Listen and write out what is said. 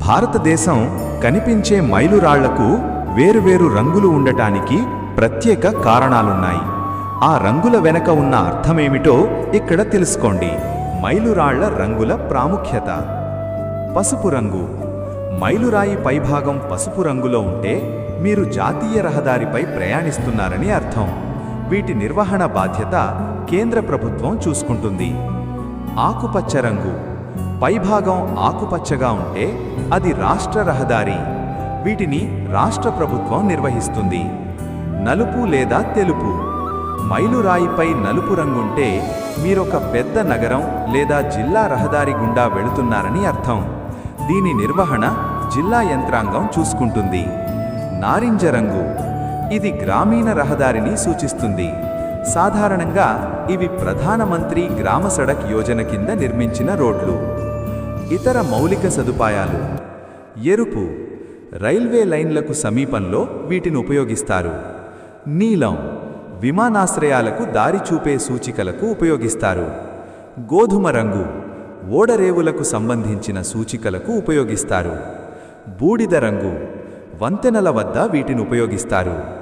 భారతదేశం కనిపించే మైలురాళ్లకు వేరువేరు రంగులు ఉండటానికి ప్రత్యేక కారణాలున్నాయి. ఆ రంగుల వెనక ఉన్న అర్థమేమిటో ఇక్కడ తెలుసుకోండి. మైలురాళ్ల రంగుల ప్రాముఖ్యత. పసుపు రంగు. మైలురాయి పైభాగం పసుపు రంగులో ఉంటే మీరు జాతీయ రహదారిపై ప్రయాణిస్తున్నారని అర్థం. వీటి నిర్వహణ బాధ్యత కేంద్ర ప్రభుత్వం చూసుకుంటుంది. ఆకుపచ్చ రంగు. పైభాగం ఆకుపచ్చగా ఉంటే అది రాష్ట్ర రహదారి. వీటిని రాష్ట్ర ప్రభుత్వం నిర్వహిస్తుంది. నలుపు లేదా తెలుపు. మైలురాయిపై నలుపు రంగుంటే మీరొక పెద్ద నగరం లేదా జిల్లా రహదారి గుండా వెళుతున్నారని అర్థం. దీని నిర్వహణ జిల్లా యంత్రాంగం చూసుకుంటుంది. నారింజ రంగు. ఇది గ్రామీణ రహదారిని సూచిస్తుంది. సాధారణంగా ఇవి ప్రధానమంత్రి గ్రామ సడక్ యోజన కింద నిర్మించిన రోడ్లు. ఇతర మౌలిక సదుపాయాలు. ఎరుపు. రైల్వే లైన్లకు సమీపంలో వీటిని ఉపయోగిస్తారు. నీలం. విమానాశ్రయాలకు దారి చూపే సూచికలకు ఉపయోగిస్తారు. గోధుమ రంగు. ఓడరేవులకు సంబంధించిన సూచికలకు ఉపయోగిస్తారు. బూడిద రంగు. వంతెనల వద్ద వీటిని ఉపయోగిస్తారు.